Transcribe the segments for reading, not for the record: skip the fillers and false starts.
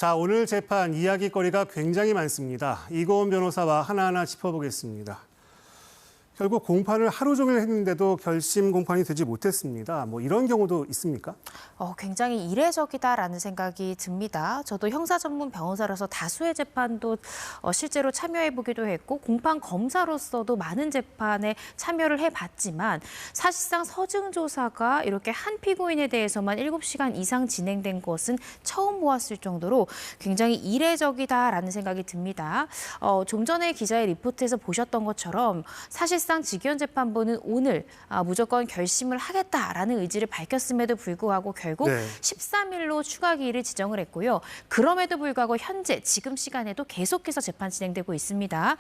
자, 오늘 재판 이야기거리가 굉장히 많습니다. 이고은 변호사와 하나하나 짚어보겠습니다. 결국 공판을 하루 종일 했는데도 결심 공판이 되지 못했습니다. 이런 경우도 있습니까? 굉장히 이례적이다라는 생각이 듭니다. 저도 형사 전문 변호사로서 다수의 재판도 실제로 참여해보기도 했고 공판 검사로서도 많은 재판에 참여를 해봤지만 사실상 서증조사가 이렇게 한 피고인에 대해서만 7시간 이상 진행된 것은 처음 보았을 정도로 굉장히 이례적이다라는 생각이 듭니다. 좀 전에 기자의 리포트에서 보셨던 것처럼 사실상 직위원재판부는 오늘 무조건 결심을 하겠다라는 의지를 밝혔음에도 불구하고 결국 13일로 추가 기일을 지정을 했고요. 그럼에도 불구하고 현재 지금 시간에도 계속해서 재판 진행되고 있습니다.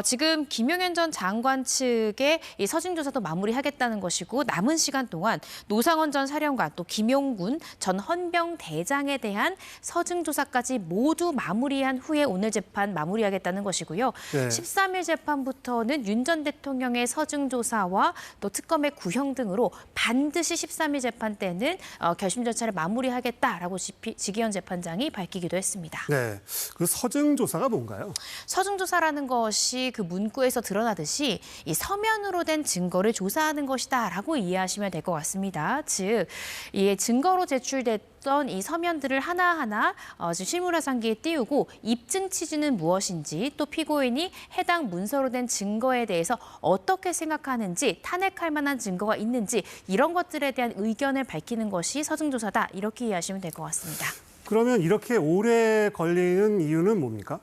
지금 김용현 전 장관 측의 이 서증조사도 마무리하겠다는 것이고 남은 시간 동안 노상원 전 사령관 또 김용군 전 헌병대장에 대한 서증조사까지 모두 마무리한 후에 오늘 재판 마무리하겠다는 것이고요. 13일 재판부터는 윤 전 대통령의 서증조사와 또 특검의 구형 등으로 반드시 13일 재판 때는 결심 절차를 마무리하겠다라고 직위원 재판장이 밝히기도 했습니다. 네, 그 서증조사가 뭔가요? 서증조사라는 것이 그 문구에서 드러나듯이 이 서면으로 된 증거를 조사하는 것이다라고 이해하시면 될 것 같습니다. 즉, 이 증거로 제출됐던 이 서면들을 하나하나 실물화상기에 띄우고 입증 취지는 무엇인지 또 피고인이 해당 문서로 된 증거에 대해서 어떻게 생각하는지 탄핵할 만한 증거가 있는지 이런 것들에 대한 의견을 밝히는 것이 서증조사다 이렇게 이해하시면 될 것 같습니다. 그러면 이렇게 오래 걸리는 이유는 뭡니까?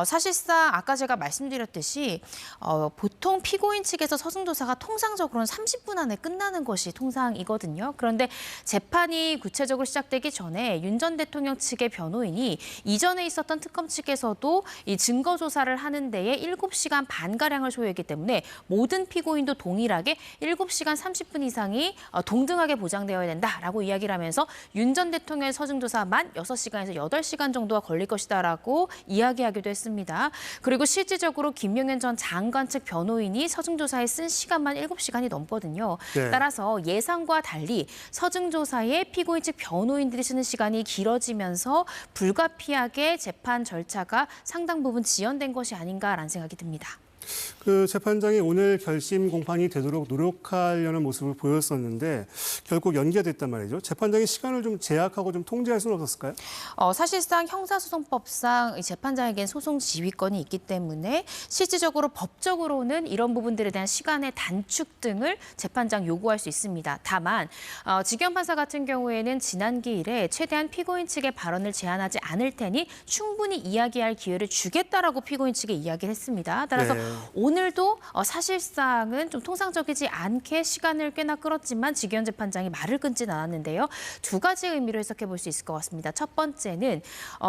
사실상 아까 제가 말씀드렸듯이 보통 피고인 측에서 서증조사가 통상적으로는 30분 안에 끝나는 것이 통상이거든요. 그런데 재판이 구체적으로 시작되기 전에 윤 전 대통령 측의 변호인이 이전에 있었던 특검 측에서도 이 증거 조사를 하는 데에 7시간 반가량을 소요했기 때문에 모든 피고인도 동일하게 7시간 30분 이상이 동등하게 보장되어야 된다라고 이야기를 하면서 윤 전 대통령의 서증조사만 6시간에서 8시간 정도가 걸릴 것이다라고 이야기하기도 했습니다. 그리고 실질적으로 김용현 전 장관 측 변호인이 서증조사에 쓴 시간만 7시간이 넘거든요. 따라서 예상과 달리 서증조사에 피고인 측 변호인들이 쓰는 시간이 길어지면서 불가피하게 재판 절차가 상당 부분 지연된 것이 아닌가라는 생각이 듭니다. 그 재판장이 오늘 결심 공판이 되도록 노력하려는 모습을 보였었는데 결국 연기가 됐단 말이죠. 재판장이 시간을 좀 제약하고 좀 통제할 수는 없었을까요? 사실상 형사소송법상 재판장에겐 소송 지휘권이 있기 때문에 실질적으로 법적으로는 이런 부분들에 대한 시간의 단축 등을 재판장 요구할 수 있습니다. 다만 직위원 판사 같은 경우에는 지난 기일에 최대한 피고인 측의 발언을 제한하지 않을 테니 충분히 이야기할 기회를 주겠다라고 피고인 측에 이야기를 했습니다. 따라서 오늘도 사실상은 좀 통상적이지 않게 시간을 꽤나 끌었지만 직위원 재판장이 말을 끊진 않았는데요. 두 가지 의미로 해석해 볼 수 있을 것 같습니다. 첫 번째는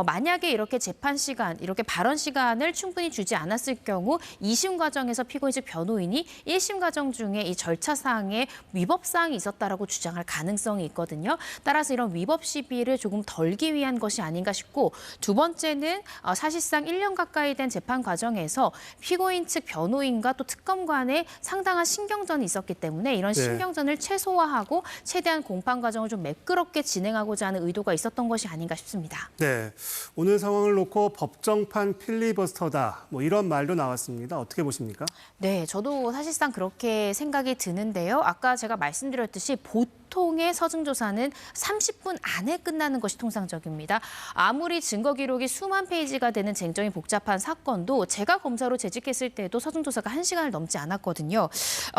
만약에 이렇게 재판 시간, 이렇게 발언 시간을 충분히 주지 않았을 경우 2심 과정에서 피고인 측 변호인이 1심 과정 중에 이 절차상의 위법 사항이 있었다라고 주장할 가능성이 있거든요. 따라서 이런 위법 시비를 조금 덜기 위한 것이 아닌가 싶고 두 번째는 사실상 1년 가까이 된 재판 과정에서 피고인 측 변호인과 또 특검 간에 상당한 신경전이 있었기 때문에 이런 신경전을 최소화하고 최대한 공판 과정을 좀 매끄럽게 진행하고자 하는 의도가 있었던 것이 아닌가 싶습니다. 네, 오늘 상황을 놓고 법정판 필리버스터다 이런 말도 나왔습니다. 어떻게 보십니까? 네, 저도 사실상 그렇게 생각이 드는데요. 아까 제가 말씀드렸듯이 보통의 서증조사는 30분 안에 끝나는 것이 통상적입니다. 아무리 증거 기록이 수만 페이지가 되는 쟁점이 복잡한 사건도 제가 검사로 재직했을 때도 서증조사가 1시간을 넘지 않았거든요.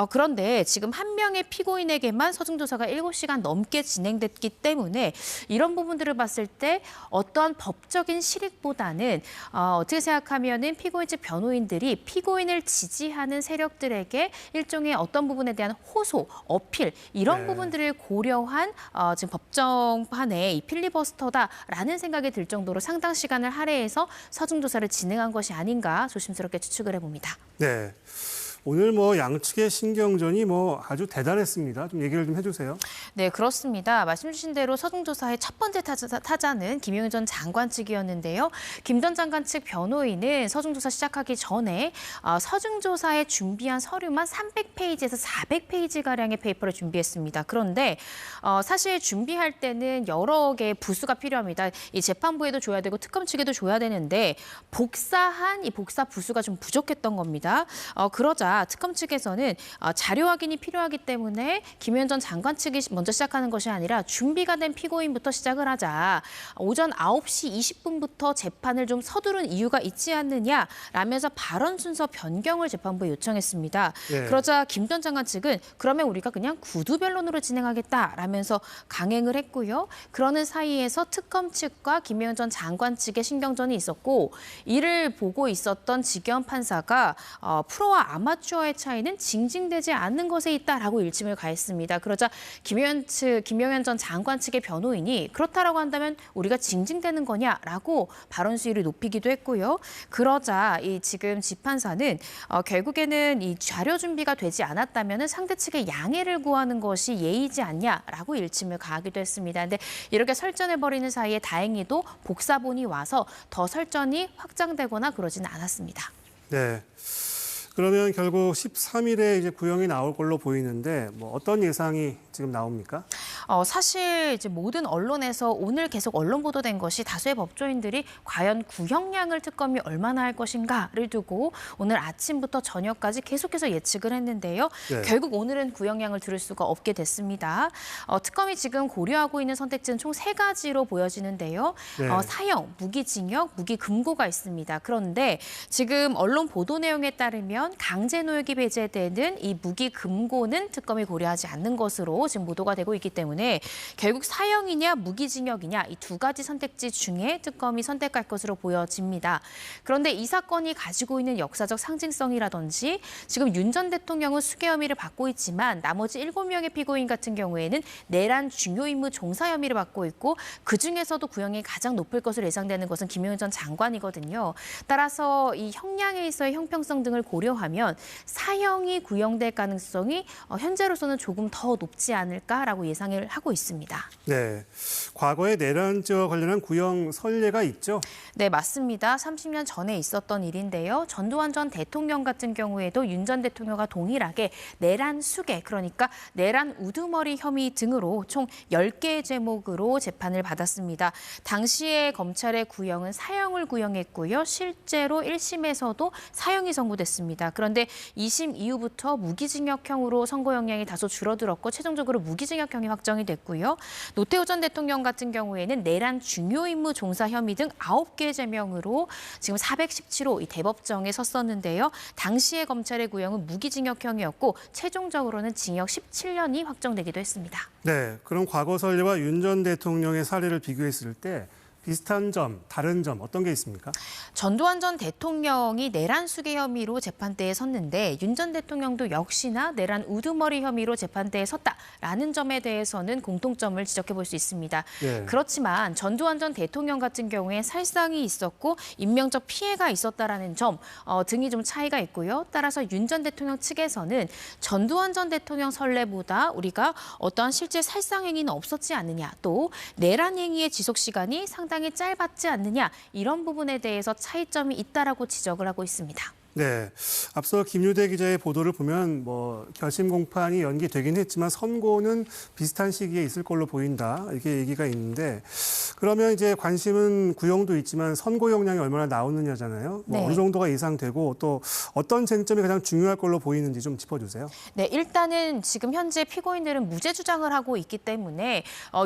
그런데 지금 한 명의 피고인에게만 서증조사가 7시간 넘게 진행됐기 때문에 이런 부분들을 봤을 때 어떠한 법적인 실익보다는 어떻게 생각하면은 피고인 측 변호인들이 피고인을 지지하는 세력들에게 일종의 어떤 부분에 대한 호소, 어필 이런 부분들을 고려한 지금 법정판에 이 필리버스터다라는 생각이 들 정도로 상당 시간을 할애해서 서증조사를 진행한 것이 아닌가 조심스럽게 추측을 해봅니다. 네. 오늘 양측의 신경전이 아주 대단했습니다. 좀 얘기를 좀 해주세요. 네, 그렇습니다. 말씀 주신 대로 서중조사의 첫 번째 타자는 김용현 전 장관 측이었는데요. 김 전 장관 측 변호인은 서중조사 시작하기 전에 서중조사에 준비한 서류만 300페이지에서 400페이지가량의 페이퍼를 준비했습니다. 그런데 사실 준비할 때는 여러 개의 부수가 필요합니다. 이 재판부에도 줘야 되고 특검 측에도 줘야 되는데 복사한 이 복사 부수가 좀 부족했던 겁니다. 그러자 특검 측에서는 자료 확인이 필요하기 때문에 김용현 전 장관 측이 먼저 시작하는 것이 아니라 준비가 된 피고인부터 시작을 하자. 오전 9시 20분부터 재판을 좀 서두른 이유가 있지 않느냐라면서 발언 순서 변경을 재판부에 요청했습니다. 네. 그러자 김 전 장관 측은 그러면 우리가 그냥 구두 변론으로 진행하겠다라면서 강행을 했고요. 그러는 사이에서 특검 측과 김용현 전 장관 측의 신경전이 있었고 이를 보고 있었던 지경 판사가 프로와 아마추어의 차이는 징징대지 않는 것에 있다라고 일침을 가했습니다. 그러자 김용현 전 장관 측의 변호인이 그렇다라고 한다면 우리가 징징대는 거냐라고 발언 수위를 높이기도 했고요. 그러자 이 지금 재판사는 결국에는 이 자료 준비가 되지 않았다면 상대 측의 양해를 구하는 것이 예의지 않냐라고 일침을 가하기도 했습니다. 근데 이렇게 설전해버리는 사이에 다행히도 복사본이 와서 더 설전이 확장되거나 그러지는 않았습니다. 네. 그러면 결국 13일에 이제 구형이 나올 걸로 보이는데 어떤 예상이 지금 나옵니까? 사실 이제 모든 언론에서 오늘 계속 언론 보도된 것이 다수의 법조인들이 과연 구형량을 특검이 얼마나 할 것인가를 두고 오늘 아침부터 저녁까지 계속해서 예측을 했는데요. 네. 결국 오늘은 구형량을 들을 수가 없게 됐습니다. 특검이 지금 고려하고 있는 선택지는 총 3가지로 보여지는데요. 네. 사형, 무기징역, 무기금고가 있습니다. 그런데 지금 언론 보도 내용에 따르면 강제노역이 배제되는 이 무기금고는 특검이 고려하지 않는 것으로 지금 보도가 되고 있기 때문에 결국 사형이냐 무기징역이냐 이 2가지 선택지 중에 특검이 선택할 것으로 보여집니다. 그런데 이 사건이 가지고 있는 역사적 상징성이라든지 지금 윤 전 대통령은 수개 혐의를 받고 있지만 나머지 7명의 피고인 같은 경우에는 내란 중요 임무 종사 혐의를 받고 있고 그중에서도 구형이 가장 높을 것으로 예상되는 것은 김용현 전 장관이거든요. 따라서 이 형량에 있어의 형평성 등을 고려하면 사형이 구형될 가능성이 현재로서는 조금 더 높지 않을까라고 예상을 하고 있습니다. 네. 과거에 내란죄와 관련한 구형 선례가 있죠? 네, 맞습니다. 30년 전에 있었던 일인데요. 전두환 전 대통령 같은 경우에도 윤 전 대통령과 동일하게 내란 수개, 그러니까 내란 우두머리 혐의 등으로 총 10개의 제목으로 재판을 받았습니다. 당시에 검찰의 구형은 사형을 구형했고요. 실제로 1심에서도 사형이 선고됐습니다. 그런데 2심 이후부터 무기징역형으로 선고 형량이 다소 줄어들었고 최종적으로 무기징역형이 확정이 됐고요. 노태우 전 대통령 같은 경우에는 내란 중요 임무 종사 혐의 등 9개의 제명으로 지금 417호 이 대법정에 섰었는데요. 당시의 검찰의 구형은 무기징역형이었고 최종적으로는 징역 17년이 확정되기도 했습니다. 네. 그럼 과거 선례와 윤 전 대통령의 사례를 비교했을 때 비슷한 점, 다른 점 어떤 게 있습니까? 전두환 전 대통령이 내란 수개 혐의로 재판대에 섰는데 윤 전 대통령도 역시나 내란 우두머리 혐의로 재판대에 섰다라는 점에 대해서는 공통점을 지적해 볼 수 있습니다. 네. 그렇지만 전두환 전 대통령 같은 경우에 살상이 있었고 인명적 피해가 있었다라는 점 등이 좀 차이가 있고요. 따라서 윤 전 대통령 측에서는 전두환 전 대통령 선례보다 우리가 어떠한 실제 살상 행위는 없었지 않느냐, 또 내란 행위의 지속 시간이 상당히 짧았지 않느냐, 이런 부분에 대해서 차이점이 있다라고 지적을 하고 있습니다. 네, 앞서 김유대 기자의 보도를 보면 결심 공판이 연기되긴 했지만 선고는 비슷한 시기에 있을 걸로 보인다, 이렇게 얘기가 있는데, 그러면 이제 관심은 구형도 있지만 선고 형량이 얼마나 나오느냐잖아요. 네. 어느 정도가 예상되고 또 어떤 쟁점이 가장 중요할 걸로 보이는지 좀 짚어주세요. 네, 일단은 지금 현재 피고인들은 무죄 주장을 하고 있기 때문에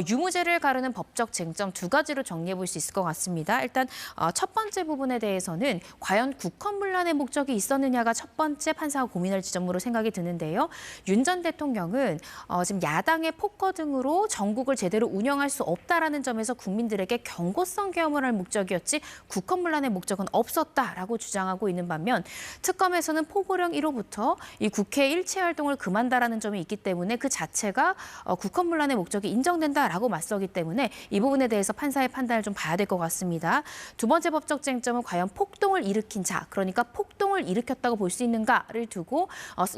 유무죄를 가르는 법적 쟁점 2가지로 정리해 볼 수 있을 것 같습니다. 일단 첫 번째 부분에 대해서는 과연 국헌문란의 목적이 있었느냐가 첫 번째 판사가 고민할 지점으로 생각이 드는데요. 윤 전 대통령은 지금 야당의 폭거 등으로 전국을 제대로 운영할 수 없다라는 점에서 국민들에게 경고성 계엄을 할 목적이었지 국헌문란의 목적은 없었다라고 주장하고 있는 반면 특검에서는 포고령 1호부터 이 국회 일체 활동을 금한다라는 점이 있기 때문에 그 자체가 국헌문란의 목적이 인정된다라고 맞서기 때문에 이 부분에 대해서 판사의 판단을 좀 봐야 될 것 같습니다. 두 번째 법적 쟁점은 과연 폭동을 일으킨 자, 그러니까 폭동을 파동을 일으켰다고 볼 수 있는가를 두고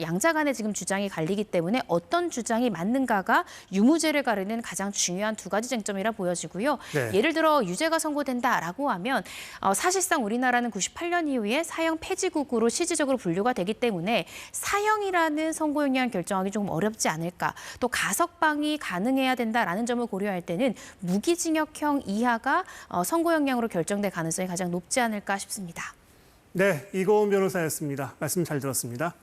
양자 간의 지금 주장이 갈리기 때문에 어떤 주장이 맞는가가 유무죄를 가르는 가장 중요한 두 가지 쟁점이라 보여지고요. 네. 예를 들어 유죄가 선고된다라고 하면 사실상 우리나라는 98년 이후에 사형 폐지국으로 실질적으로 분류가 되기 때문에 사형이라는 선고 영향을 결정하기 조금 어렵지 않을까. 또 가석방이 가능해야 된다라는 점을 고려할 때는 무기징역형 이하가 선고 영향으로 결정될 가능성이 가장 높지 않을까 싶습니다. 네, 이고은 변호사였습니다. 말씀 잘 들었습니다.